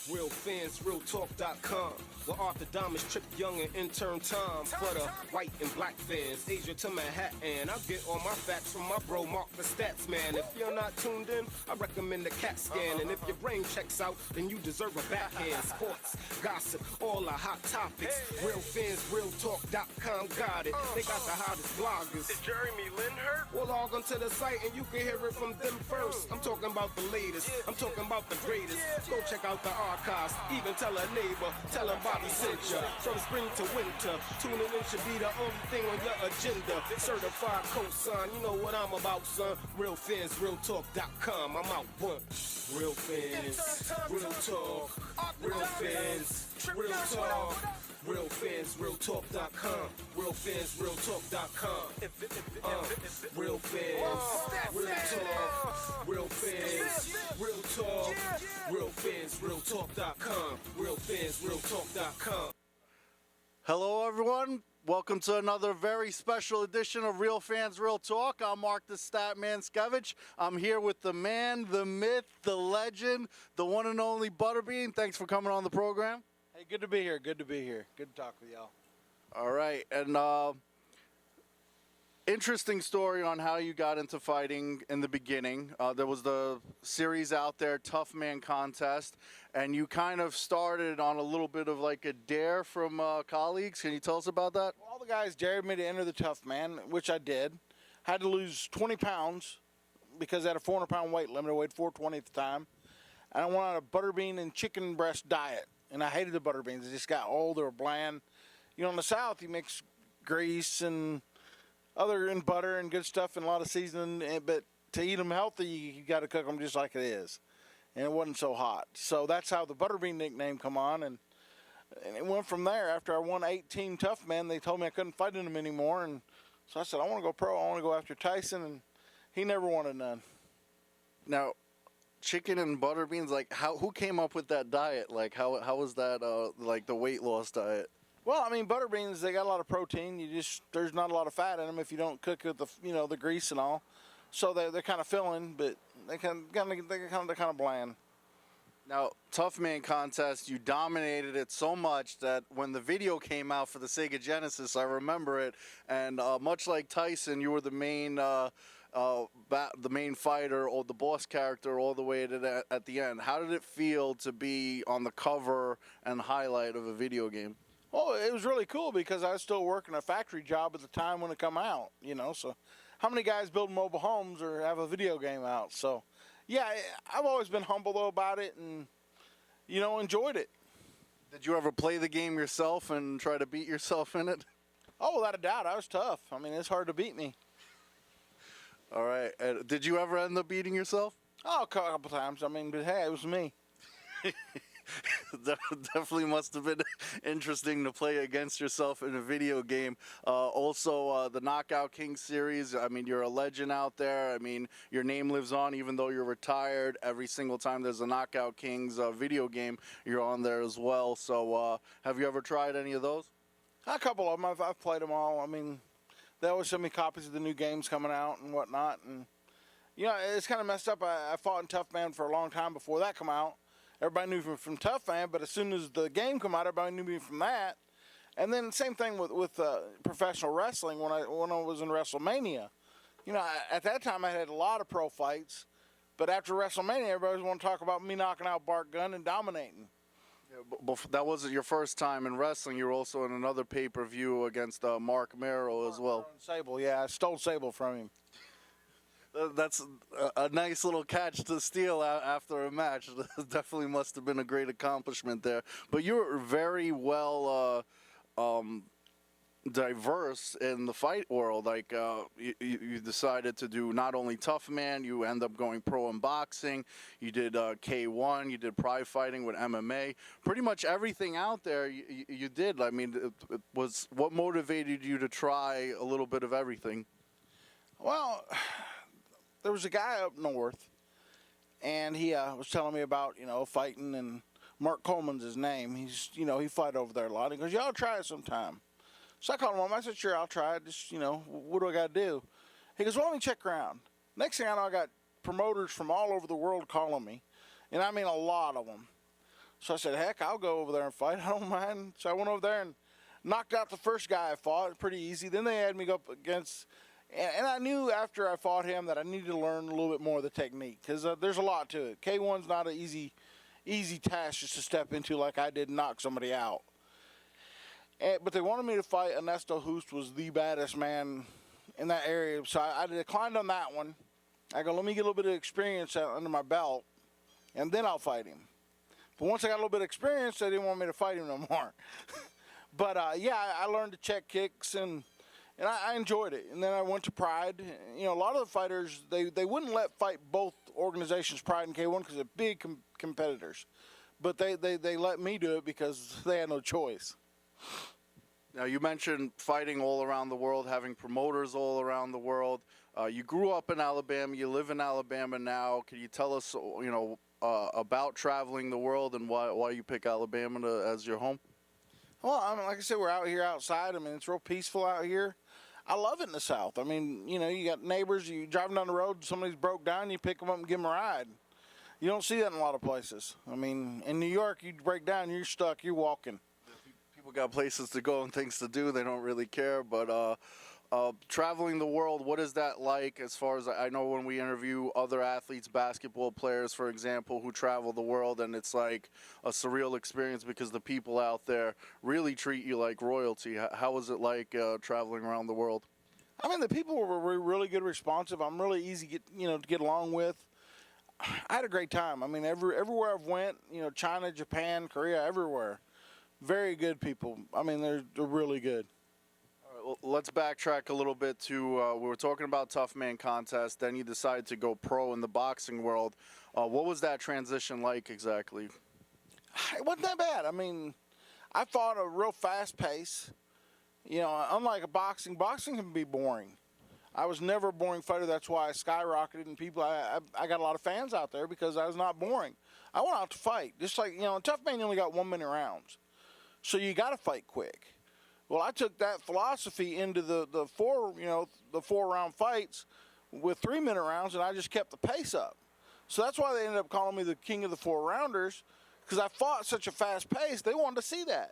RealFansRealTalk.com. Where Arthur Damas, Trip Young, and intern Tom. For the white and black fans, Asia to Manhattan. I get all my facts from my bro Mark the Stats Man. If you're not tuned in, I recommend the CAT scan. And if your brain checks out, then you deserve a backhand. Sports, gossip, all the hot topics. RealFansRealTalk.com got it. They got the hottest bloggers.
Is Jeremy Lin hurt?
Well, log on to the site and you can hear it from them first. I'm talking about the latest. I'm talking about the greatest. Go check out the archives. Even tell a neighbor. Tell them Bobby sent ya. From spring to winter, tuning in should be the only thing on your agenda. Certified cosign, you know what I'm about, son. RealFansRealTalk.com. I'm out one. Real fans, real talk. Real fans, real talk. RealFansRealTalk.com. RealFansRealTalk.com. Real fans, real talk. Real fans, real talk. RealFansRealTalk.com. RealFansRealTalk.com.
Hello, everyone. Welcome to another very special edition of Real Fans Real Talk. I'm Mark the Statman Skevich. I'm here with the man, the myth, the legend, the one and only Butterbean. Thanks for coming on the program.
Hey, good to be here. Good to be here. Good to talk with y'all.
All right. And interesting story on how you got into fighting in the beginning. There was the series out there, Tough Man Contest, and you kind of started on a little bit of like a dare from colleagues. Can you tell us about that?
Well, all the guys dared me to enter the Tough Man, which I did. Had to lose 20 pounds because I had a 400-pound weight limit. I weighed 420 at the time. And I went on a butterbean and chicken breast diet. And I hated the butter beans. They just got old. They were bland. You know, in the South, you mix grease and butter and good stuff and a lot of seasoning. But to eat them healthy, you got to cook them just like it is. And it wasn't so hot. So that's how the butterbean nickname come on. And it went from there. After I won 18 Tough Men, they told me I couldn't fight in them anymore. And so I said, I want to go pro. I want to go after Tyson. And he never wanted none.
Now, chicken and butter beans, like who came up with that diet? Like how was that like the weight loss diet?
Well, I mean, butter beans, they got a lot of protein. There's not a lot of fat in them if you don't cook with the grease and all. So they're kind of filling, but They're kind of bland.
Now, Tough Man Contest, you dominated it so much that when the video came out for the Sega Genesis, I remember it, and much like Tyson, you were the main fighter or the boss character all the way to at the end. How did it feel to be on the cover and highlight of a video game?
Well, it was really cool because I was still working a factory job at the time when it come out, you know. So how many guys build mobile homes or have a video game out? So, yeah, I've always been humble, though, about it and, you know, enjoyed it.
Did you ever play the game yourself and try to beat yourself in it?
Oh, without a doubt. I was tough. I mean, it's hard to beat me.
All right. Did you ever end up beating yourself?
Oh, a couple times. I mean, but hey, it was me.
Definitely must have been interesting to play against yourself in a video game. Also, the Knockout King series, I mean, you're a legend out there. I mean, your name lives on even though you're retired. Every single time there's a Knockout Kings video game, you're on there as well. So have you ever tried any of those?
A couple of them. I've played them all. I mean, they always send me copies of the new games coming out and whatnot. And, you know, it's kind of messed up. I fought in Tough Man for a long time before that come out. Everybody knew from Tough Man, but as soon as the game come out, everybody knew me from that. And then same thing with professional wrestling when I was in WrestleMania. You know, at that time I had a lot of pro fights, but after WrestleMania, everybody wanted to talk about me knocking out Bart Gunn and dominating.
Yeah, that wasn't your first time in wrestling. You were also in another pay-per-view against Mark Merrill as well.
Sable, yeah, I stole Sable from him.
That's a nice little catch to steal after a match. Definitely must have been a great accomplishment there. But you were very well diverse in the fight world. Like you decided to do not only Tough Man, you end up going pro in boxing. You did K1. You did pride fighting with MMA. Pretty much everything out there you did. I mean, it was what motivated you to try a little bit of everything?
Well, there was a guy up north, and he was telling me about, you know, fighting, and Mark Coleman's his name. He's, you know, he fight over there a lot. He goes, y'all try it sometime. So I called him up. I said, sure, I'll try it. Just, you know, what do I got to do? He goes, well, let me check around. Next thing I know, I got promoters from all over the world calling me, and I mean a lot of them. So I said, heck, I'll go over there and fight. I don't mind. So I went over there and knocked out the first guy I fought. Pretty easy. Then they had me go up against... And I knew after I fought him that I needed to learn a little bit more of the technique because there's a lot to it. K1's not an easy task just to step into like I did and knock somebody out. But they wanted me to fight Ernesto Host, was the baddest man in that area. So I declined on that one. I go, let me get a little bit of experience under my belt, and then I'll fight him. But once I got a little bit of experience, they didn't want me to fight him no more. But, yeah, I learned to check kicks, and I enjoyed it. And then I went to Pride. You know, a lot of the fighters, they wouldn't fight both organizations, Pride and K1, because they're big competitors. But they let me do it because they had no choice.
Now, you mentioned fighting all around the world, having promoters all around the world. You grew up in Alabama. You live in Alabama now. Can you tell us, you know, about traveling the world and why you pick Alabama as your home?
Well, I mean, like I said, we're out here outside. I mean, it's real peaceful out here. I love it in the South. I mean, you know, you got neighbors. You driving down the road, somebody's broke down, you pick them up and give them a ride. You don't see that in a lot of places. I mean, in New York, you break down, you're stuck, you're walking.
People got places to go and things to do. They don't really care. But traveling the world, what is that like as far as I know when we interview other athletes, basketball players, for example, who travel the world, and it's like a surreal experience because the people out there really treat you like royalty. How was it like traveling around the world?
I mean, the people were really good, responsive. I'm really easy to get along with. I had a great time. I mean, everywhere I've went, you know, China, Japan, Korea, everywhere. Very good people. I mean, they're really good.
All right, well, let's backtrack a little bit to we were talking about Tough Man Contest. Then you decided to go pro in the boxing world. What was that transition like exactly?
It wasn't that bad. I mean, I fought a real fast pace. You know, unlike boxing can be boring. I was never a boring fighter. That's why I skyrocketed, and people, I got a lot of fans out there because I was not boring. I went out to fight. Just like, you know, in Tough Man, you only got 1 minute rounds. So you got to fight quick. Well, I took that philosophy into the 4 round fights with 3 minute rounds, and I just kept the pace up. So that's why they ended up calling me the king of the 4-rounders, because I fought such a fast pace. They wanted to see that.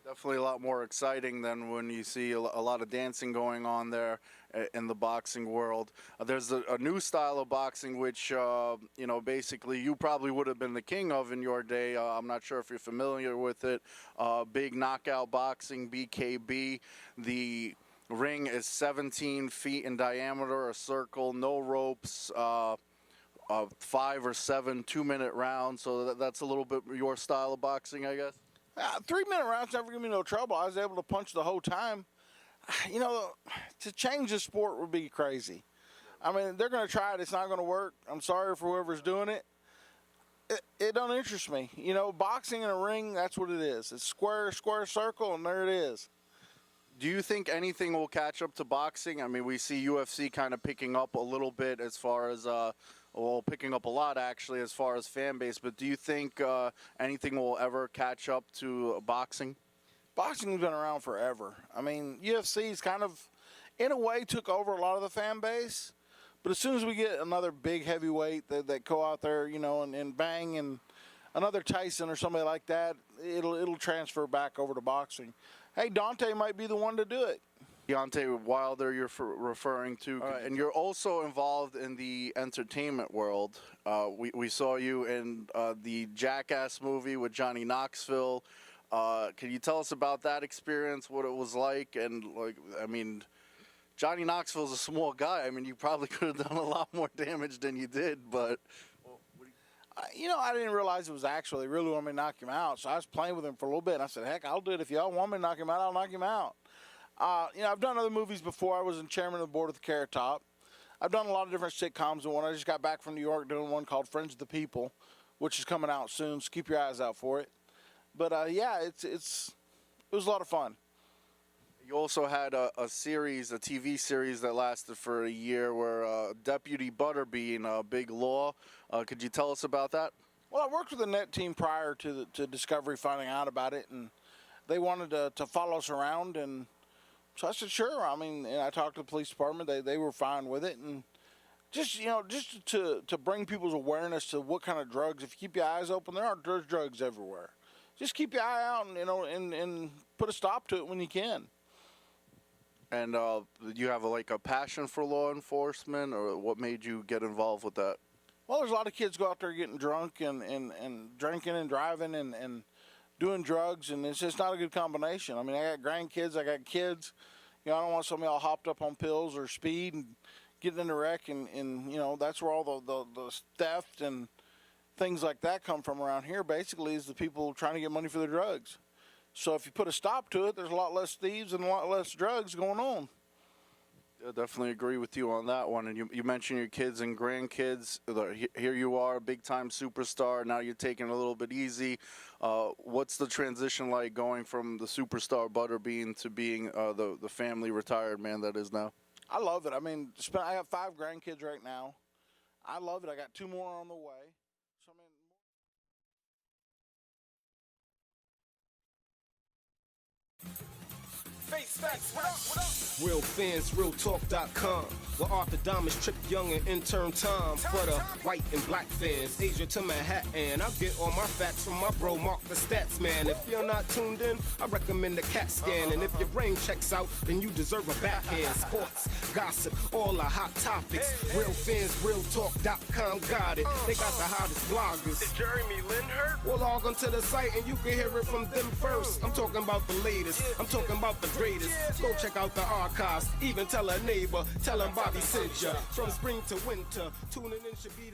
Definitely a lot more exciting than when you see a lot of dancing going on there in the boxing world. There's a new style of boxing which, you know, basically you probably would have been the king of in your day. I'm not sure if you're familiar with it. Big knockout boxing, BKB. The ring is 17 feet in diameter, a circle, no ropes. 5 or 7 2-minute rounds. So that's a little bit your style of boxing, I guess.
3-minute rounds never give me no trouble. I was able to punch the whole time. You know, to change the sport would be crazy. I mean, they're going to try it. It's not going to work. I'm sorry for whoever's doing it. It don't interest me. You know, boxing in a ring, that's what it is. It's square, circle, and there it is.
Do you think anything will catch up to boxing? I mean, we see UFC kind of picking up a little bit as far as well, picking up a lot actually as far as fan base, but do you think anything will ever catch up to boxing?
Boxing's been around forever. I mean, UFC's kind of, in a way, took over a lot of the fan base, but as soon as we get another big heavyweight that go out there, you know, and bang, and another Tyson or somebody like that, it'll transfer back over to boxing. Hey, Dante might be the one to do it.
Deontay Wilder you're referring to, and you're also involved in the entertainment world. We saw you in the Jackass movie with Johnny Knoxville. Can you tell us about that experience, what it was like? And, like, I mean, Johnny Knoxville's a small guy. I mean, you probably could have done a lot more damage than you did, but...
You know, I didn't realize it was actually really wanted me to knock him out, so I was playing with him for a little bit, and I said, heck, I'll do it. If y'all want me to knock him out, I'll knock him out. You know, I've done other movies before. I was in chairman of the board of the Carrot Top. I've done a lot of different sitcoms, and one I just got back from New York doing one called Friends of the People, which is coming out soon, so keep your eyes out for it. But, yeah, it was a lot of fun.
You also had a TV series that lasted for a year where Deputy Butterbean, Big Law. Could you tell us about that?
Well, I worked with the net team prior to Discovery finding out about it, and they wanted to follow us around, and so I said, sure. I mean, and I talked to the police department. They were fine with it, and just to bring people's awareness to what kind of drugs. If you keep your eyes open, there's drugs everywhere. Just keep your eye out, and and put a stop to it when you can.
And you have a passion for law enforcement, or what made you get involved with that?
Well, there's a lot of kids go out there getting drunk and drinking and driving and doing drugs, and it's just not a good combination. I mean, I got grandkids, I got kids. You know, I don't want somebody all hopped up on pills or speed and getting in a wreck, and you know, that's where all the theft and things like that come from around here, basically, is the people trying to get money for their drugs. So if you put a stop to it, there's a lot less thieves and a lot less drugs going on.
I definitely agree with you on that one. And you mentioned your kids and grandkids. Here you are, a big-time superstar. Now you're taking it a little bit easy. What's the transition like going from the superstar Butterbean to being the family retired man that is now?
I love it. I mean, I have 5 grandkids right now. I love it. I got 2 more on the way. So, I mean,
Face facts, what up, what up?
Real fans, realtalk.com. Where Arthur Diamonds, Trip Young, and intern Tom. For the white and black fans, Asia to Manhattan. I get all my facts from my bro, Mark the Stats Man. If you're not tuned in, I recommend the CAT scan. And if your brain checks out, then you deserve a backhand. Sports, gossip, all the hot topics. Real fans, realtalk.com got it. They got the hottest bloggers.
Is Jeremy Lin hurt?
Well, log onto the site and you can hear it from them first. I'm talking about the latest. I'm talking about the greatest. Go check out the archives. Even tell a neighbor. Tell them Bobby sent ya. From spring to winter, tuning in should be the